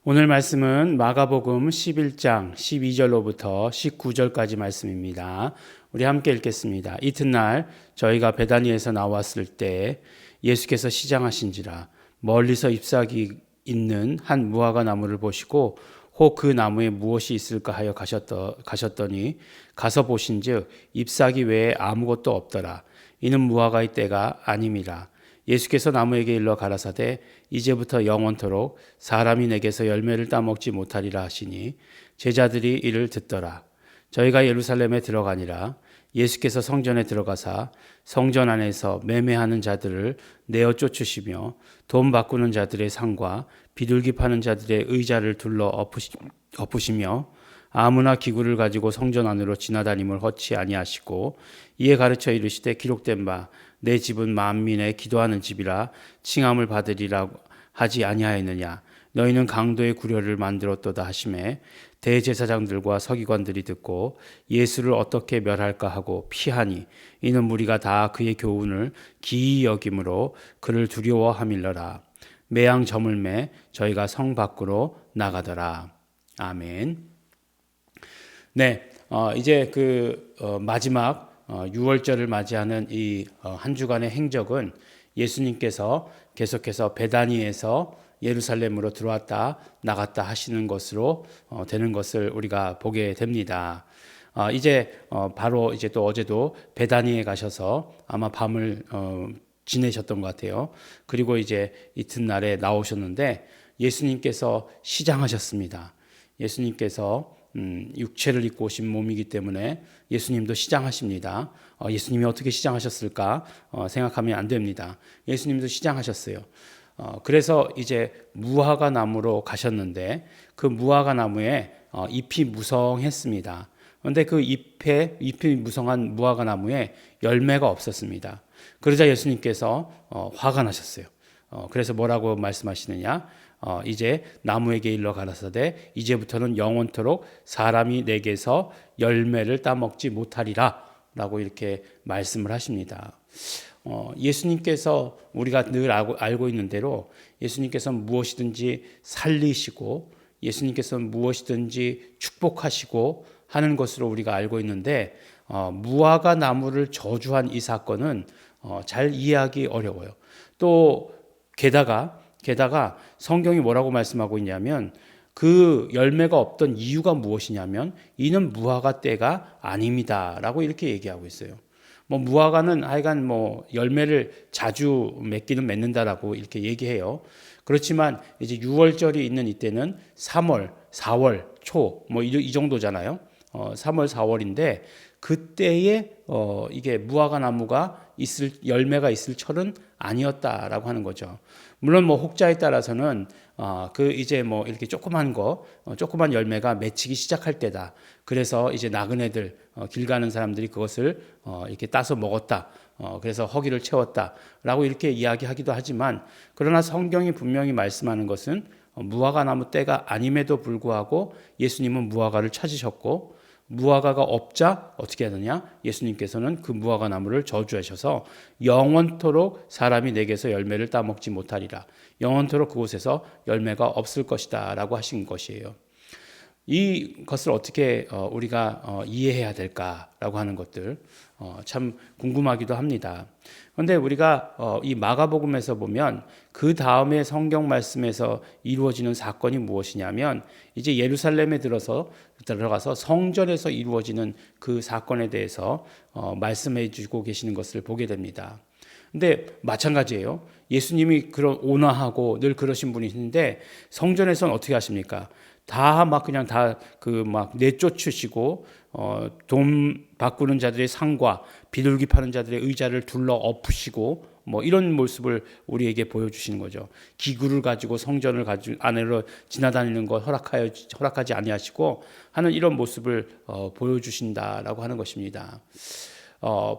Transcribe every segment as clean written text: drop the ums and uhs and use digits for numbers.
오늘 말씀은 마가복음 11장 12절로부터 19절까지 말씀입니다. 우리 함께 읽겠습니다. 이튿날 저희가 베다니에서 나왔을 때 예수께서 시장하신지라 멀리서 잎사귀 있는 한 무화과 나무를 보시고 혹 그 나무에 무엇이 있을까 하여 가셨더니 가서 보신즉 잎사귀 외에 아무것도 없더라. 이는 무화과의 때가 아님이라. 예수께서 나무에게 일러 가라사대 이제부터 영원토록 사람이 내게서 열매를 따먹지 못하리라 하시니 제자들이 이를 듣더라. 저희가 예루살렘에 들어가니라. 예수께서 성전에 들어가사 성전 안에서 매매하는 자들을 내어 쫓으시며 돈 바꾸는 자들의 상과 비둘기 파는 자들의 의자를 둘러 엎으시며 아무나 기구를 가지고 성전 안으로 지나다님을 허치 아니하시고 이에 가르쳐 이르시되 기록된 바 내 집은 만민의 기도하는 집이라 칭함을 받으리라고 하지 아니하였느냐. 너희는 강도의 구려를 만들었도다 하시매 대제사장들과 서기관들이 듣고 예수를 어떻게 멸할까 하고 피하니 이는 무리가 다 그의 교훈을 기이 여김으로 그를 두려워함일러라. 매양 저물매 저희가 성 밖으로 나가더라. 아멘. 네, 이제 마지막 6월절을 맞이하는 이 한 주간의 행적은 예수님께서 계속해서 베다니에서 예루살렘으로 들어왔다 나갔다 하시는 것으로 되는 것을 우리가 보게 됩니다. 이제 바로 이제 또 어제도 베다니에 가셔서 아마 밤을 지내셨던 것 같아요. 그리고 이제 이튿날에 나오셨는데 예수님께서 시장하셨습니다. 예수님께서 육체를 입고 오신 몸이기 때문에 예수님도 시장하십니다. 예수님이 어떻게 시장하셨을까 생각하면 안 됩니다. 예수님도 시장하셨어요. 그래서 이제 무화과 나무로 가셨는데 그 무화과 나무에 잎이 무성했습니다. 그런데 그 잎이 무성한 무화과 나무에 열매가 없었습니다. 그러자 예수님께서 화가 나셨어요. 그래서 뭐라고 말씀하시느냐? 이제 나무에게 일러 가라사대 이제부터는 영원토록 사람이 내게서 열매를 따먹지 못하리라 라고 이렇게 말씀을 하십니다. 예수님께서 우리가 늘 알고 있는 대로 예수님께서 무엇이든지 살리시고 예수님께서 무엇이든지 축복하시고 하는 것으로 우리가 알고 있는데 무화과 나무를 저주한 이 사건은 잘 이해하기 어려워요. 또 게다가 성경이 뭐라고 말씀하고 있냐면 그 열매가 없던 이유가 무엇이냐면 이는 무화과 때가 아닙니다라고 이렇게 얘기하고 있어요. 무화과는 하여간 열매를 자주 맺기는 맺는다라고 이렇게 얘기해요. 그렇지만 이제 6월절이 있는 이때는 3월, 4월 초 이 정도잖아요. 3월, 4월인데 그때에 이게 무화과 나무가 열매가 있을 철은 아니었다라고 하는 거죠. 물론 혹자에 따라서는 이제 이렇게 조그만 열매가 맺히기 시작할 때다. 그래서 이제 나그네들 길 가는 사람들이 그것을 이렇게 따서 먹었다. 그래서 허기를 채웠다라고 이렇게 이야기하기도 하지만 그러나 성경이 분명히 말씀하는 것은 무화과 나무 때가 아님에도 불구하고 예수님은 무화과를 찾으셨고 무화과가 없자 어떻게 하느냐? 예수님께서는 그 무화과 나무를 저주하셔서 영원토록 사람이 내게서 열매를 따먹지 못하리라. 영원토록 그곳에서 열매가 없을 것이다 라고 하신 것이에요. 이것을 어떻게 우리가 이해해야 될까라고 하는 것들 참 궁금하기도 합니다. 그런데 우리가 이 마가복음에서 보면 그 다음에 성경 말씀에서 이루어지는 사건이 무엇이냐면 이제 예루살렘에 들어가서 성전에서 이루어지는 그 사건에 대해서 말씀해 주고 계시는 것을 보게 됩니다. 근데 마찬가지예요. 예수님이 그런 온화하고 늘 그러신 분이신데 성전에서는 어떻게 하십니까? 다 그냥 내쫓으시고 돈 바꾸는 자들의 상과 비둘기 파는 자들의 의자를 둘러 엎으시고 이런 모습을 우리에게 보여주시는 거죠. 기구를 가지고 성전을 가지고 안으로 지나다니는 것 허락하지 아니하시고 하는 이런 모습을 보여주신다라고 하는 것입니다.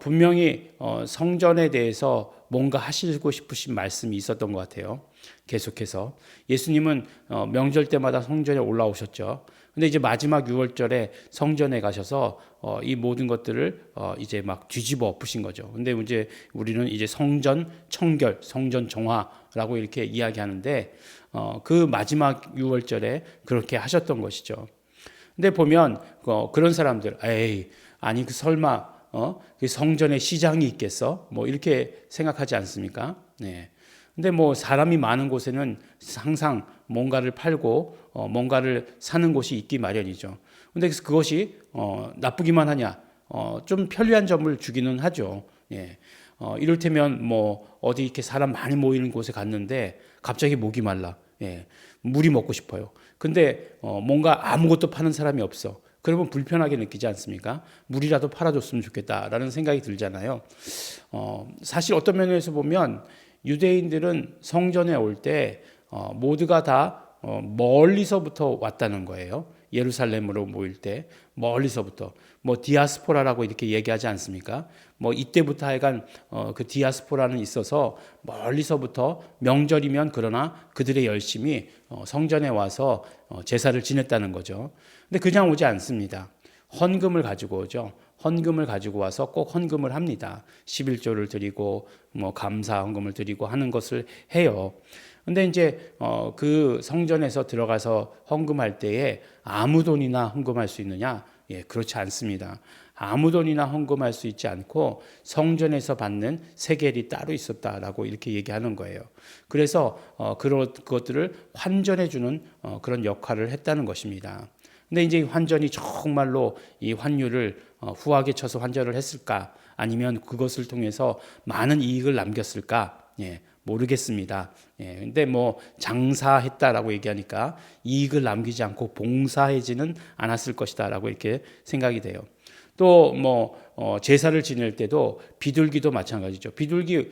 분명히 성전에 대해서 뭔가 하시고 싶으신 말씀이 있었던 것 같아요. 계속해서 예수님은 명절 때마다 성전에 올라오셨죠. 근데 이제 마지막 6월절에 성전에 가셔서 이 모든 것들을 이제 막 뒤집어 엎으신 거죠. 근데 이제 우리는 이제 성전 청결, 성전 정화라고 이렇게 이야기하는데 그 마지막 6월절에 그렇게 하셨던 것이죠. 근데 보면 그런 사람들, 에이, 아니 그 설마 그 성전에 시장이 있겠어? 뭐 이렇게 생각하지 않습니까? 네. 근데 뭐 사람이 많은 곳에는 항상 뭔가를 팔고 뭔가를 사는 곳이 있기 마련이죠. 근데 그것이 나쁘기만 하냐? 좀 편리한 점을 주기는 하죠. 예. 이를테면 뭐 어디 이렇게 사람 많이 모이는 곳에 갔는데 갑자기 목이 말라. 예. 물이 먹고 싶어요. 근데 뭔가 아무것도 파는 사람이 없어. 그러면 불편하게 느끼지 않습니까? 물이라도 팔아줬으면 좋겠다라는 생각이 들잖아요. 사실 어떤 면에서 보면 유대인들은 성전에 올 때 모두가 다 멀리서부터 왔다는 거예요. 예루살렘으로 모일 때 멀리서부터 뭐 디아스포라라고 이렇게 얘기하지 않습니까? 뭐 이때부터 하여간 그 디아스포라는 있어서 멀리서부터 명절이면 그러나 그들의 열심히 성전에 와서 제사를 지냈다는 거죠. 근데 그냥 오지 않습니다. 헌금을 가지고 오죠. 헌금을 가지고 와서 꼭 헌금을 합니다. 11조를 드리고 뭐 감사 헌금을 드리고 하는 것을 해요. 근데 이제 그 성전에서 들어가서 헌금할 때에 아무 돈이나 헌금할 수 있느냐? 예, 그렇지 않습니다. 아무 돈이나 헌금할 수 있지 않고 성전에서 받는 세겔이 따로 있었다라고 이렇게 얘기하는 거예요. 그래서 그런 것들을 환전해 주는 그런 역할을 했다는 것입니다. 근데 이제 환전이 정말로 이 환율을 후하게 쳐서 환전을 했을까? 아니면 그것을 통해서 많은 이익을 남겼을까? 예, 모르겠습니다. 예, 근데 뭐 장사했다라고 얘기하니까 이익을 남기지 않고 봉사하지는 않았을 것이다라고 이렇게 생각이 돼요. 또 뭐 제사를 지낼 때도 비둘기도 마찬가지죠. 비둘기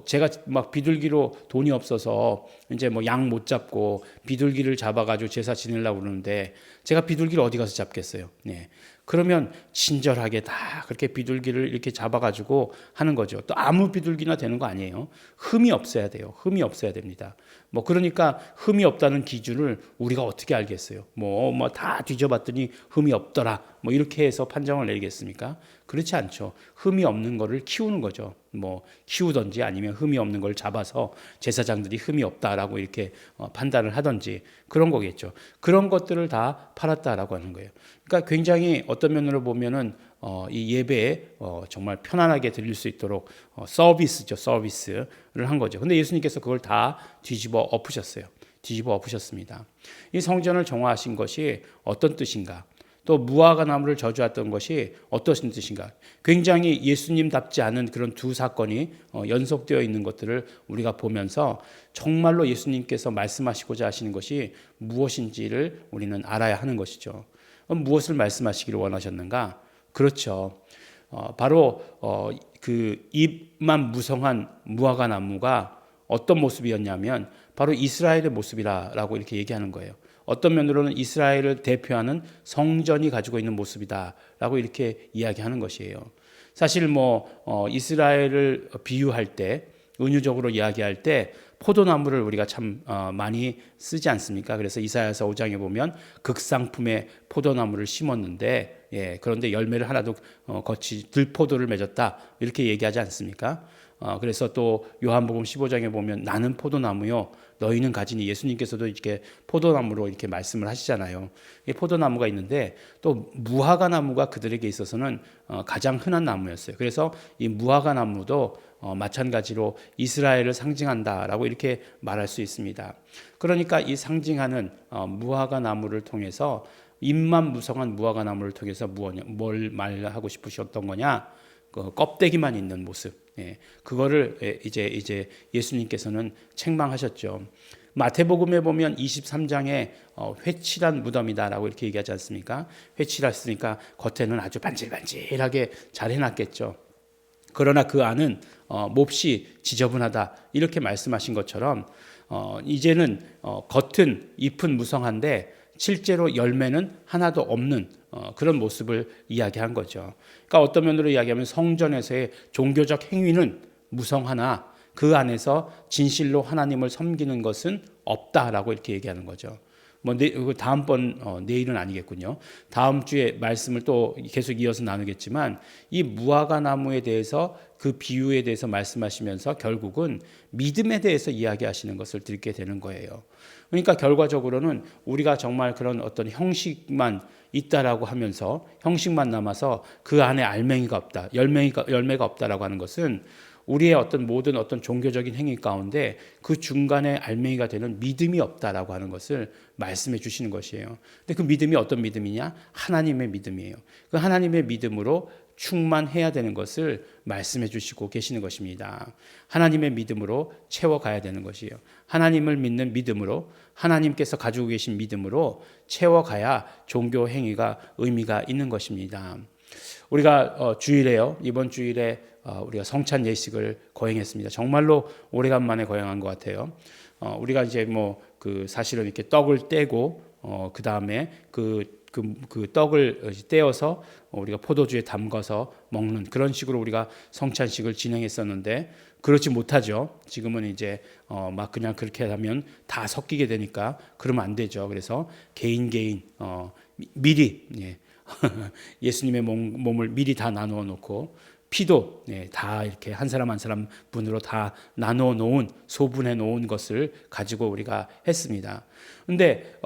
제가 막 비둘기로 돈이 없어서 이제 뭐 양 못 잡고 비둘기를 잡아가지고 제사 지내려고 그러는데 제가 비둘기를 어디 가서 잡겠어요. 네. 그러면 친절하게 다 그렇게 비둘기를 이렇게 잡아가지고 하는 거죠. 또 아무 비둘기나 되는 거 아니에요. 흠이 없어야 돼요. 흠이 없어야 됩니다. 뭐 그러니까 흠이 없다는 기준을 우리가 어떻게 알겠어요? 뭐 다 뒤져봤더니 흠이 없더라. 뭐 이렇게 해서 판정을 내리겠습니까? 그렇지 않죠. 흠이 없는 거를 키우는 거죠. 뭐 키우든지 아니면 흠이 없는 걸 잡아서 제사장들이 흠이 없다라고 이렇게 판단을 하든지 그런 거겠죠. 그런 것들을 다 팔았다라고 하는 거예요. 그러니까 굉장히 어떤 면으로 보면은 이 예배에 정말 편안하게 드릴 수 있도록 서비스죠. 서비스를 한 거죠. 근데 예수님께서 그걸 다 뒤집어 엎으셨어요. 뒤집어 엎으셨습니다. 이 성전을 정화하신 것이 어떤 뜻인가? 또 무화과 나무를 저주했던 것이 어떤 뜻인가? 굉장히 예수님답지 않은 그런 두 사건이 연속되어 있는 것들을 우리가 보면서 정말로 예수님께서 말씀하시고자 하시는 것이 무엇인지를 우리는 알아야 하는 것이죠. 무엇을 말씀하시기를 원하셨는가? 그렇죠. 바로 그 잎만 무성한 무화과 나무가 어떤 모습이었냐면 바로 이스라엘의 모습이라고 이렇게 얘기하는 거예요. 어떤 면으로는 이스라엘을 대표하는 성전이 가지고 있는 모습이다라고 이렇게 이야기하는 것이에요. 사실 뭐 이스라엘을 비유할 때 은유적으로 이야기할 때 포도나무를 우리가 참 많이 쓰지 않습니까? 그래서 이사야서 5장에 보면 극상품의 포도나무를 심었는데 그런데 열매를 하나도 거치 들포도를 맺었다 이렇게 얘기하지 않습니까? 그래서 또 요한복음 15장에 보면 나는 포도나무요 너희는 가지니 예수님께서도 이렇게 포도나무로 이렇게 말씀을 하시잖아요. 이 포도나무가 있는데 또 무화과 나무가 그들에게 있어서는 가장 흔한 나무였어요. 그래서 이 무화과 나무도 마찬가지로 이스라엘을 상징한다라고 이렇게 말할 수 있습니다. 그러니까 이 상징하는 무화과 나무를 통해서 잎만 무성한 무화과 나무를 통해서 뭘 말하고 싶으셨던 거냐? 그 껍데기만 있는 모습. 그거를 이제 예수님께서는 책망하셨죠. 마태복음에 보면 23장에 회칠한 무덤이다라고 이렇게 얘기하지 않습니까? 회칠했으니까 겉에는 아주 반질반질하게 잘 해놨겠죠. 그러나 그 안은 몹시 지저분하다 이렇게 말씀하신 것처럼 이제는 겉은 잎은 무성한데 실제로 열매는 하나도 없는 그런 모습을 이야기한 거죠. 그러니까 어떤 면으로 이야기하면 성전에서의 종교적 행위는 무성하나 그 안에서 진실로 하나님을 섬기는 것은 없다라고 이렇게 얘기하는 거죠. 다음번 내일은 아니겠군요. 다음 주에 말씀을 또 계속 이어서 나누겠지만 이 무화과 나무에 대해서 그 비유에 대해서 말씀하시면서 결국은 믿음에 대해서 이야기하시는 것을 듣게 되는 거예요. 그러니까 결과적으로는 우리가 정말 그런 어떤 형식만 있다라고 하면서 형식만 남아서 그 안에 알맹이가 없다, 열매가 없다라고 하는 것은 우리의 모든 종교적인 행위 가운데 그 중간에 알맹이가 되는 믿음이 없다라고 하는 것을 말씀해 주시는 것이에요. 근데 그 믿음이 어떤 믿음이냐? 하나님의 믿음이에요. 그 하나님의 믿음으로 충만해야 되는 것을 말씀해 주시고 계시는 것입니다. 하나님의 믿음으로 채워가야 되는 것이에요. 하나님을 믿는 믿음으로, 하나님께서 가지고 계신 믿음으로 채워가야 종교 행위가 의미가 있는 것입니다. 우리가 이번 주일에 우리가 성찬 예식을 거행했습니다. 정말로 오래간만에 거행한 것 같아요. 우리가 이제 사실은 이렇게 떡을 떼고 그 다음에 그 떡을 떼어서 우리가 포도주에 담가서 먹는 그런 식으로 우리가 성찬식을 진행했었는데 그렇지 못하죠. 지금은 이제 막 그냥 그렇게 하면 다 섞이게 되니까 그러면 안 되죠. 그래서 개인 미리 예수님의 몸을 미리 다 나누어 놓고 피도 다 이렇게 한 사람 한 사람 분으로 다 나누어 놓은 소분해 놓은 것을 가지고 우리가 했습니다. 근데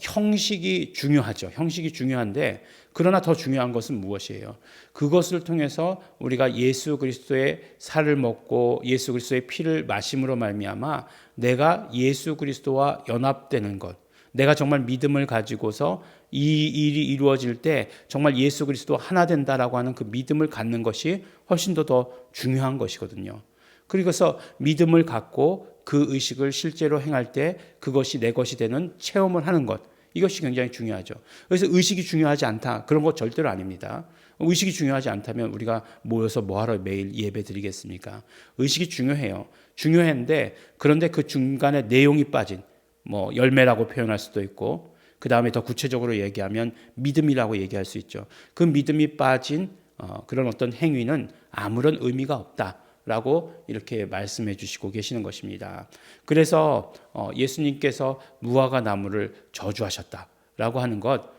형식이 중요하죠. 형식이 중요한데 그러나 더 중요한 것은 무엇이에요? 그것을 통해서 우리가 예수 그리스도의 살을 먹고 예수 그리스도의 피를 마심으로 말미암아 내가 예수 그리스도와 연합되는 것, 내가 정말 믿음을 가지고서 이 일이 이루어질 때 정말 예수 그리스도 하나 된다라고 하는 그 믿음을 갖는 것이 훨씬 더 중요한 것이거든요. 그래서 믿음을 갖고 그 의식을 실제로 행할 때 그것이 내 것이 되는 체험을 하는 것, 이것이 굉장히 중요하죠. 그래서 의식이 중요하지 않다, 그런 것 절대로 아닙니다. 의식이 중요하지 않다면 우리가 모여서 뭐하러 매일 예배 드리겠습니까? 의식이 중요해요. 중요한데 그런데 그 중간에 내용이 빠진 열매라고 표현할 수도 있고 그 다음에 더 구체적으로 얘기하면 믿음이라고 얘기할 수 있죠. 그 믿음이 빠진 그런 어떤 행위는 아무런 의미가 없다라고 이렇게 말씀해 주시고 계시는 것입니다. 그래서 예수님께서 무화과 나무를 저주하셨다라고 하는 것,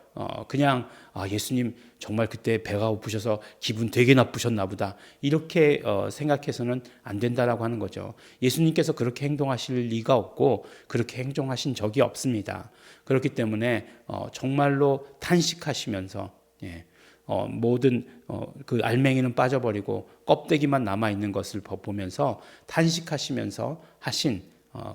그냥 예수님 정말 그때 배가 고프셔서 기분 되게 나쁘셨나 보다 이렇게 생각해서는 안 된다라고 하는 거죠. 예수님께서 그렇게 행동하실 리가 없고 그렇게 행동하신 적이 없습니다. 그렇기 때문에 정말로 탄식하시면서 모든 그 알맹이는 빠져버리고 껍데기만 남아있는 것을 보면서 탄식하시면서 하신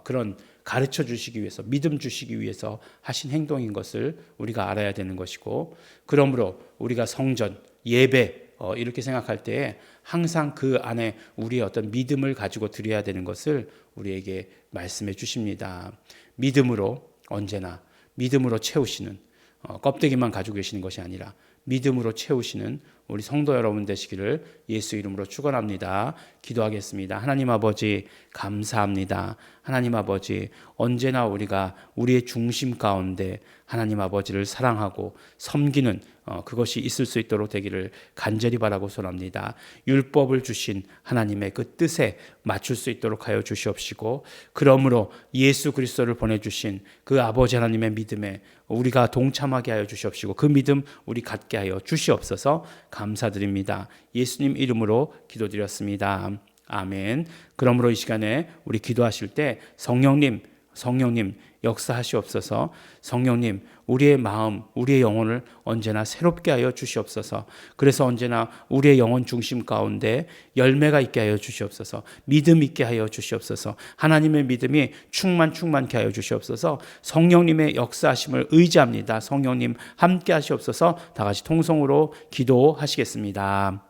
그런 가르쳐 주시기 위해서, 믿음 주시기 위해서 하신 행동인 것을 우리가 알아야 되는 것이고, 그러므로 우리가 성전, 예배 이렇게 생각할 때에 항상 그 안에 우리의 어떤 믿음을 가지고 드려야 되는 것을 우리에게 말씀해 주십니다. 믿음으로 언제나 믿음으로 채우시는, 껍데기만 가지고 계시는 것이 아니라 믿음으로 채우시는 우리 성도 여러분 되시기를 예수 이름으로 축원합니다. 기도하겠습니다. 하나님 아버지 감사합니다. 하나님 아버지 언제나 우리가 우리의 중심 가운데 하나님 아버지를 사랑하고 섬기는 그것이 있을 수 있도록 되기를 간절히 바라고 소원합니다. 율법을 주신 하나님의 그 뜻에 맞출 수 있도록 하여 주시옵시고, 그러므로 예수 그리스도를 보내주신 그 아버지 하나님의 믿음에 우리가 동참하게 하여 주시옵시고 그 믿음 우리 갖게 하여 주시옵소서. 감사드립니다. 예수님 이름으로 기도드렸습니다. 아멘. 그러므로 이 시간에 우리 기도하실 때 성령님 역사하시옵소서. 성령님 우리의 마음, 우리의 영혼을 언제나 새롭게 하여 주시옵소서. 그래서 언제나 우리의 영혼 중심 가운데 열매가 있게 하여 주시옵소서. 믿음 있게 하여 주시옵소서. 하나님의 믿음이 충만케 하여 주시옵소서. 성령님의 역사하심을 의지합니다. 성령님 함께 하시옵소서. 다 같이 통성으로 기도하시겠습니다.